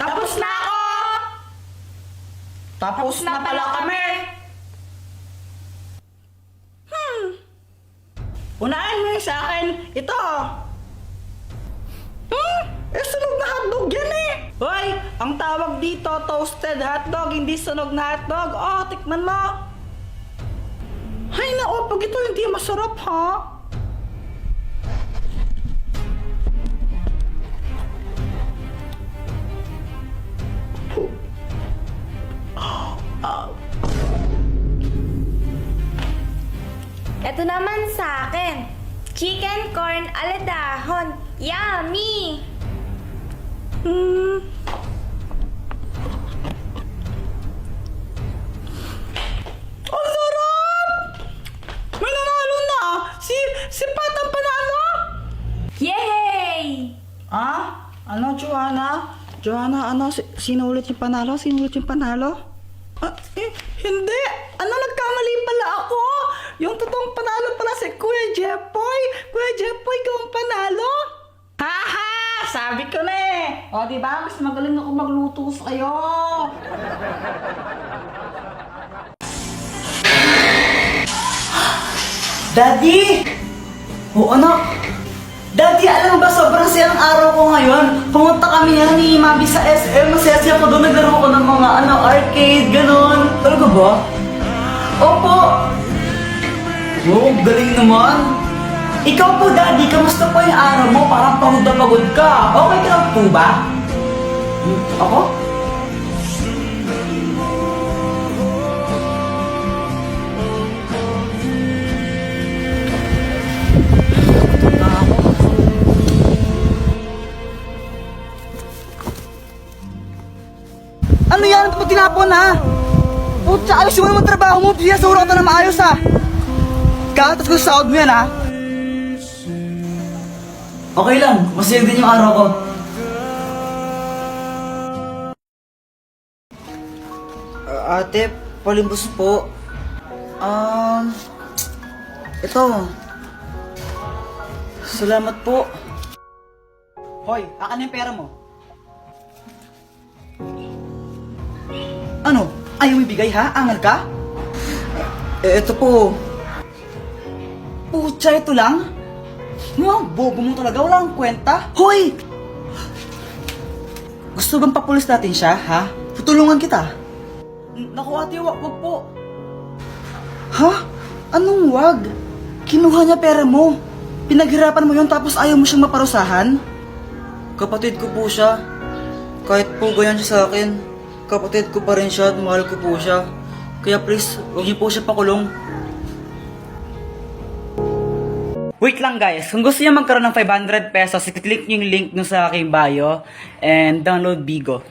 Tapos na ako! Tapos na pala kami! Unahin mo yung sa akin. Ito! Sunog na hotdog yan eh! Hoy! Ang tawag dito, toasted hotdog, hindi sunog na hotdog. Oh, tikman mo! Hay nako, pag ito hindi masarap ha? Ito naman sa akin. Chicken corn aladahon. Yummy! Ang sarap! May nanalo na! Si Pat ang panalo! Yay! Ah? Ano, Joanna? Joanna, ano? Sino ulit yung panalo? Sino ulit yung panalo? Hindi! Ano, nagkamali pala ako! Yung totoong panalo pala si Kuya Jepoy! Kuya Jepoy, ikaw ang panalo! Haha! Sabi ko na eh! O, diba? Mas magaling ako magluto sa'yo! Daddy! Oo, anak! Daddy, alam mo ba, sobrang sayang araw ko ngayon. Pumunta kami ni Mami sa SM. Masaya ako doon. Naglaro ko ng mga arcade, ganon. Talaga ba? Opo! Oh, galing naman. Ikaw po, Daddy, kamusta po yung araw mo? Parang pagod na pagod ka. Okay ka lang po ba? Ako? Ano yan? Ito pa tinapon ha? Putsa, ayusin mo naman trabaho mo. Sinasura ka na maayos ha. Kakatas ko sa sahod mo yan ha. Okay lang, masaya din yung araw ko. Ate, palimbos po. Ito. Salamat po. Hoy, akin yung pera mo. Ano? Ayaw mo ibigay ha? Angal ka? Ito po. Pucha, ito lang? Mga bobo mo talaga, wala kang kwenta. Hoy! Gusto bang papulis natin siya, ha? Tutulungan kita. Naku ate, wag po. Ha? Anong wag? Kinuha niya pera mo. Pinaghirapan mo yun tapos ayaw mo siyang maparusahan? Kapatid ko po siya. Kahit po ganyan siya sa akin, kapatid ko pa rin siya at mahal ko po siya. Kaya please, huwag niyo po siya pakulong. Wait lang guys, kung gusto niyo magkaroon ng 500 pesos, i-click niyo yung link nyo sa aking bio and download Bigo.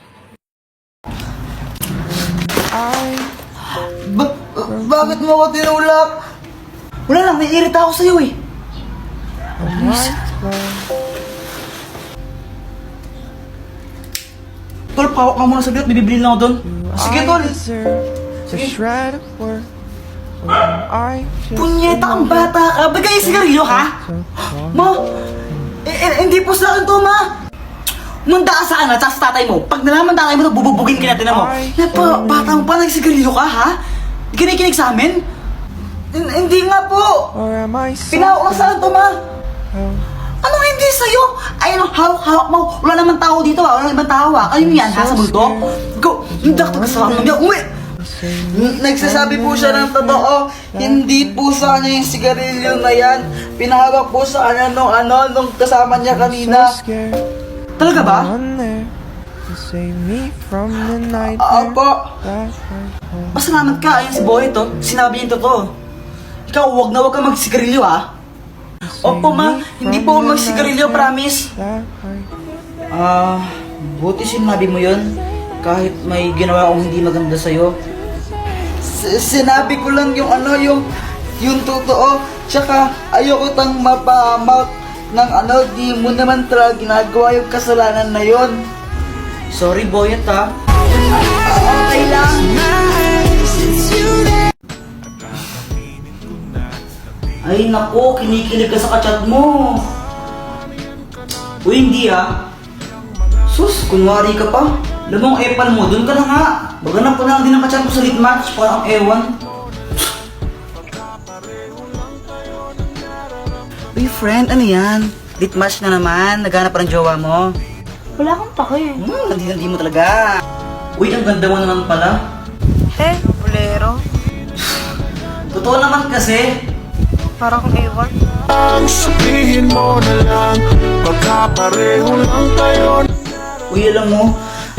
Bakit mo ako tinulak? Wala lang, naiirita ako sa'yo eh. Tol, pawak ka muna sa bilat, bibibili lang ako doon. Sige tol. Sige. Punyeta kang bata ka! Bagay yung sigarilyo ha? Ma! Hindi po sa akin to, ma! Munda ka sa akin, tsaka sa tatay mo. Pag nalaman tatay mo, bububugin ka natin mo. Bata mo pa, nagsigarilyo ka ha? Kinikinig sa amin? Hindi nga po! Pinahawak lang sa akin to, ma! Anong hindi sa'yo? Ayun, hawak mo. Wala naman tao dito ha, wala naman tao ha. Kayo yan ha, sa multo? Go! Hindi ako kasama mo niya, umuwi! Nagsasabi po siya ng totoo, hindi po sa kanya yung sigarilyo na yan. Pinahawak po sa kanya nung kasama niya kanina. Talaga ba? Apo. Pasalamat ka, ayun si Boy to. Sinabi niya yung totoo. Ikaw, huwag na huwag ka magsigarilyo ha. Opo ma, hindi po magsigarilyo, promise. Buti sinabi mo yun. Kahit may ginawa akong hindi maganda sa'yo. Sinabi ko lang yung totoo. Tsaka ayoko tang mapahamak ng di mo naman talaga ginagawa yung kasalanan na yon. Sorry Boyet ha. Okay lang. Ay nako, kinikilig ka sa kachat mo. Uy, hindi ha. Sus, kunwari ka pa. Alam mo, ang epal mo, dun ka na nga. Baganap ko na lang din ang kachat mo sa lead match, parang ewan. Uy, friend, ano yan? Lead match na naman, naghanap pa ng jowa mo. Wala kang pake. Hindi mo talaga. Uy, ang ganda mo naman pala. Bolero. Totoo naman kasi. Para kang ewan. Ang sabihin mo na lang, magkapareho lang tayo. Uy, alam mo,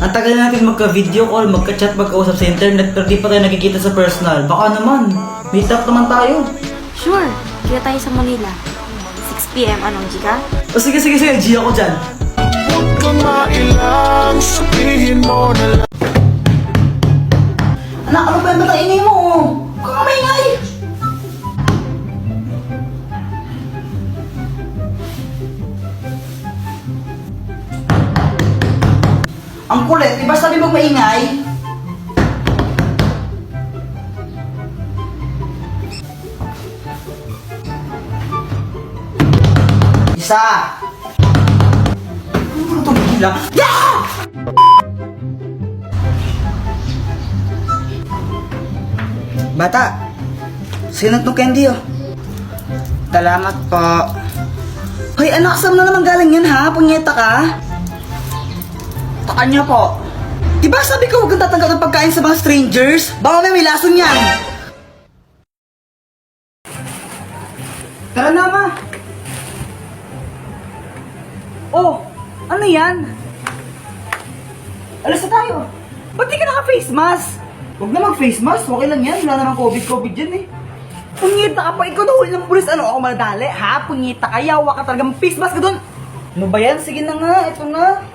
ang tagal natin magka-video call, magka-chat, magka-usap sa internet, pero di pa tayo nakikita sa personal. Baka naman, meet up naman tayo. Sure. Kita tayo sa Manila. 6 p.m. Anong Gika? O sige, G ako dyan. Huwag kang mailang, sabihin mo na lang. Anak, ano ba yung matainay mo? Huwag kang maingay. Ang kulit, di ba sabi mo maingay? Isa! Ano ito bigla? Yeah! Bata, sino itong candy oh? Salamat po. Hoy anak, saan na naman galing yan ha? Punyeta ka? Takan niya po. Diba sabi ko huwag kang tatanggap ng pagkain sa mga strangers? Baka may lason yan. Tara na ma. Oh, ano yan? Alas na tayo. Ba't di ka naka-face mask? Huwag na mag-face mask, okay lang yan. Wala namang COVID dyan eh. Punyeta ka pa, ikaw na huli ng pulis. Ano ako madali, ha? Punyeta ka, yawa ka talaga. Face mask ka dun. Ano ba yan? Sige na nga, ito na.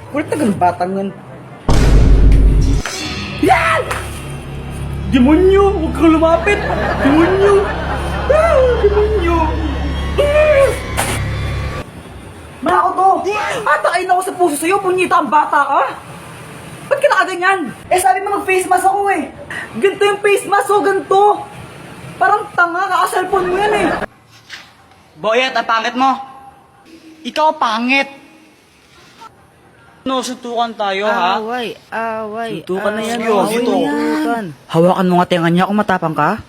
Kulit na ganun batang yan. Yan! Demonyo! Huwag kang lumapit! Demonyo! Ah, demonyo! Manako to! Atakain ako sa puso sa'yo, punyeta ang bata ka! Ba't ka nakaganyan? Eh sabi mo mag-face mask ako eh! Ganito yung face mask oh, ganito! Parang tanga, kaka-cellphone mo yan eh! Boyet, ang pangit mo! Ikaw pangit! No, suntukan tayo ha? Away. Suntukan na yan, away Yogi. yan. Hawakan mo nga tenga niya kung matapang ka.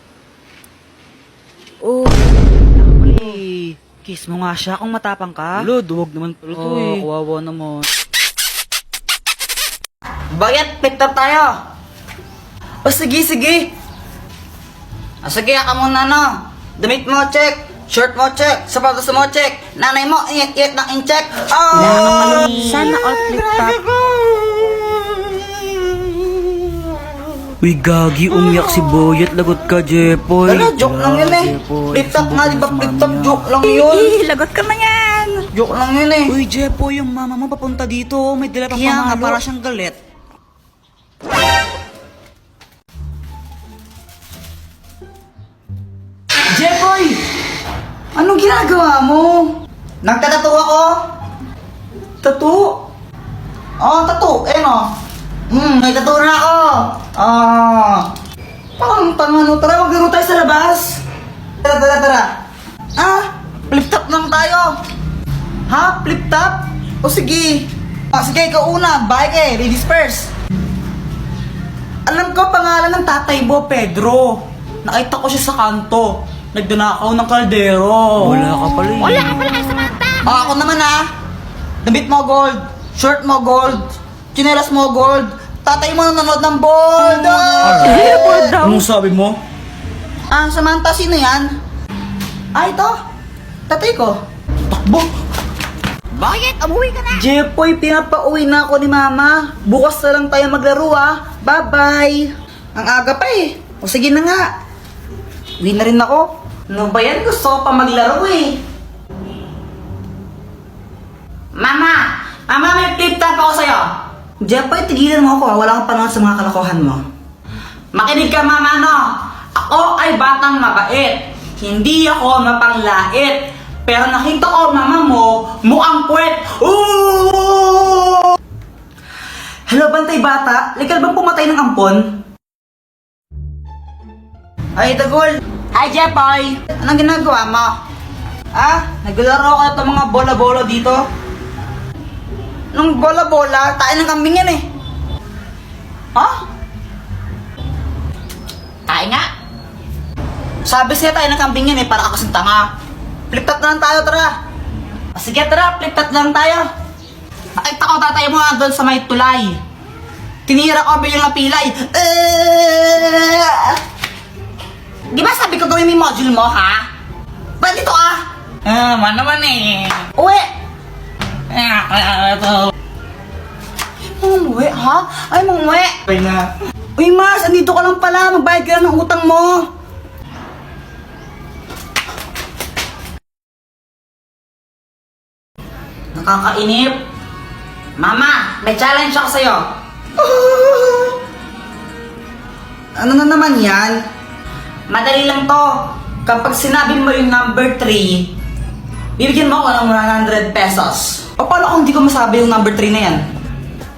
Oh. Ay, kiss mo nga siya kung matapang ka. Lord, huwag naman pala to eh. Kawawa naman. Bayat, pick up tayo! O sige. Sige, ka muna no. Damit mo, check. Shirt mo, check. Sapatos mo, check. Nanay mo, ingat ng in-check. Oh! Sana all flip top. Uy, gagi, umiyak si Boyet. Lagot ka, Jepoy. Wala, joke lang yun eh. Flip top nga, di ba? Flip top, joke lang yun. Lagot ka na yan. Joke lang yun eh. Uy, Jepoy, yung mama mo papunta dito. May dala pang Kaya nga, pamalo. para siyang galit. Jepoy! Anong ginagawa mo? Nagtatato ako? Tattoo? Oh, tattoo. Eh no. May tattoo na ako. Parang tanga no. Tara, maglaro tayo sa labas. Tara. Flip top lang tayo. Ha? Flip top? O sige. Sige, ikaw una. Bye eh. Ladies first. Alam ko pangalan ng tatay mo, Pedro. Nakita ko siya sa kanto. Nagdanakaw ng kaldero. Wala ka pala eh. Wala ka pala kay Samantha! Ako naman ha. Damit mo gold. Shirt mo gold. Chinelas mo gold. Tatay mo nanonood ng bold. Anong sabi mo? Samantha, sino yan? Ito. Tatay ko. Takbo. Boyet, umuwi ka na! Jepoy, pinapauwi na ako ni Mama. Bukas na lang tayo maglaro ah. Bye-bye. Ang aga pa eh. O sige na nga. Uwi na rin ako. Ano ba yan? Gusto ko pa maglaro eh. Mama! Mama, may flip top ako sa'yo. Jepoy, tigilan mo ako ah. Wala kang panahon sa mga kalokohan mo. Makinig ka, Mama, no? Ako ay batang mabait. Hindi ako mapanglait. Pero nakita ko, Mama mo, mukhang puwet. Ooh! Hello, bantay bata. Legal bang pumatay ng ampon? Ay, Tagol. Hi, Jepoy. Anong ginagawa mo? Naglaro ka itong mga bola-bola dito? Nung bola-bola, tayo ng kambing yan eh. Ha? Tayo nga. Sabi siya tayo ng kambing yan eh, para ako kasing tanga. Flip-top na lang tayo, tara. Sige, tara, flip-top na lang tayo. Nakita ko tatay mo nga doon sa may tulay. Tinira ko yung pilay. Di ba sabi ko gawin mo yung module mo, ha? Ba't dito ah? Man naman eh. Uwi! Umuwi, ha? Ay, umuwi. Uwi na. Uy, Mars, andito ka lang pala. Magbayad ka lang ng utang mo. Nakakainip. Mama, may challenge ako sa'yo. Ano na naman yan? Madali lang to. Kapag sinabi mo yung number 3, bibigyan mo ako ng 100 pesos. O paano kung hindi ko masabi yung number 3 na yan?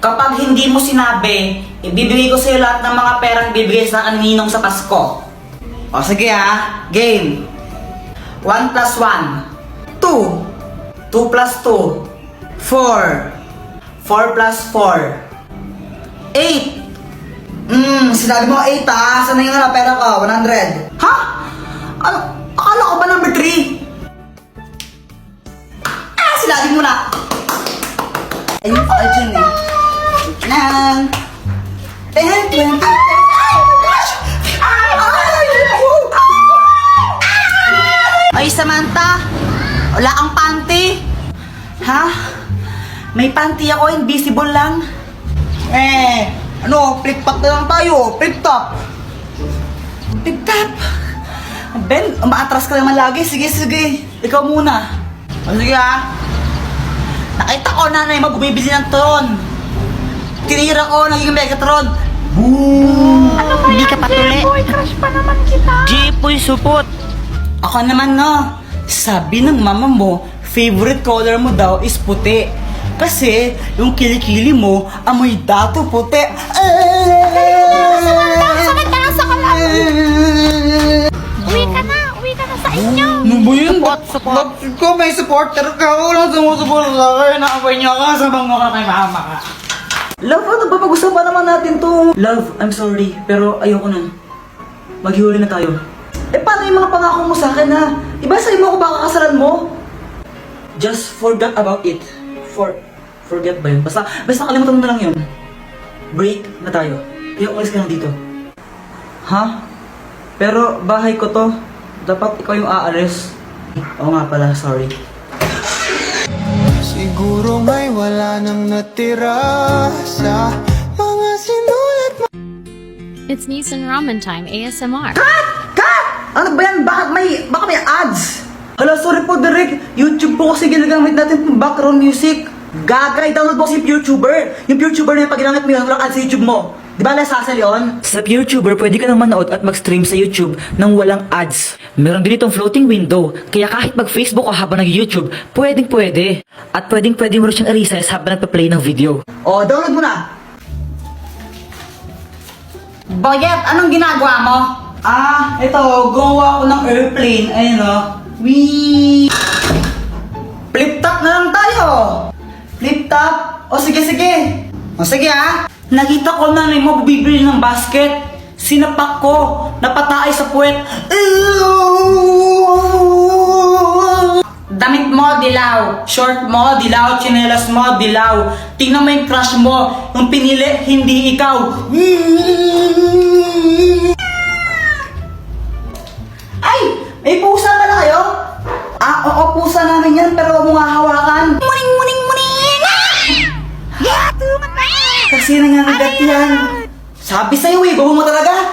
Kapag hindi mo sinabi, ibibigay ko sa'yo lahat ng mga perang bibigay sa kaninong sa Pasko. O sige ha, game. 1 plus 1, 2. 2 plus 2, 4. 4 plus 4, 8. Sinabi mo 8 ha? Saan na yung pera ko? 100. Ha? Ano? Akala ko ba number 3? Sinabi mo na. Ayun pa kayo dyan eh. Nan. 10, 20, 30. Ay, my gosh! Ay, Samantha. Wala kang panty. Ha? May panty ako, invisible lang. Ano, flip-top na lang tayo, flip-top. Flip-top. Ben, umaatras ka naman lagi. Sige, sige. Ikaw muna. O sige ha. Nakita ko nanay mo bumibili ng tron. Tinira ko, naging Megatron. Boom! Hindi ka patuloy. Boy, crush pa naman kita. Jipoy supot. Ako naman no. Sabi ng mama mo, favorite color mo daw is puti. Kasi yung kilikili mo, amoy dato puti. Samantha lang sa kalam. Uwi ka na sa inyo. Ano ba yun? Support. Ko may supporter ka. Walang sumusuport sa akin. Nakapay niya ka. Sabang mo ka kay mama ka. Love, ano ba? Pag-usapan naman natin to. Love, I'm sorry. Pero ayoko nun. Maghihuli na tayo. Paano yung mga pangako mo sa akin ha? Diba sa'yo mo ako baka kasalan mo? Just forget about it. Forget ba yun? Basta kalimutan mo na lang yun. Break na tayo. Kaya umalis ka lang dito. Ha? Pero bahay ko to. Dapat ikaw yung aalis. Oo nga pala, sorry. Siguro may wala nang natira sa mga sinulat mo. It's Nissan Ramen Time ASMR. Cut! Ano ba yan? Baka may ads? Hala, sorry po, Derek. YouTube po kasi ginagamit natin pang background music. Gaga, i-download mo si PureTuber. Yung PureTuber na yung pag ginamit mo yun, walang ads sa YouTube mo. Di ba, lasasal yun? Sa PureTuber, pwede ka nang manood at mag-stream sa YouTube nang walang ads. Meron din itong floating window, kaya kahit mag-Facebook o habang nag-YouTube, pwedeng-pwede. At pwedeng-pwede mo rin siyang i-recess habang nagpa-play ng video. O, download mo na. Boyet, anong ginagawa mo? Ito, gawa ko ng airplane. Ayun o. Wee! Flip-top na lang tayo. Flip-top. O, sige. O, sige ha. Nakita ko na mo bibili ng basket. Sinapak ko. Napatay sa puwet. Damit mo, dilaw. Short mo, dilaw. Chinelas mo, dilaw. Tingnan mo yung crush mo. Yung pinili, hindi ikaw. Ay! May pusa pala kayo? Oo, pusa namin yan, pero huwag mo nga hawakan. Muning! Kasi nangangagat yan. Sabi sa'yo eh, bago mo talaga.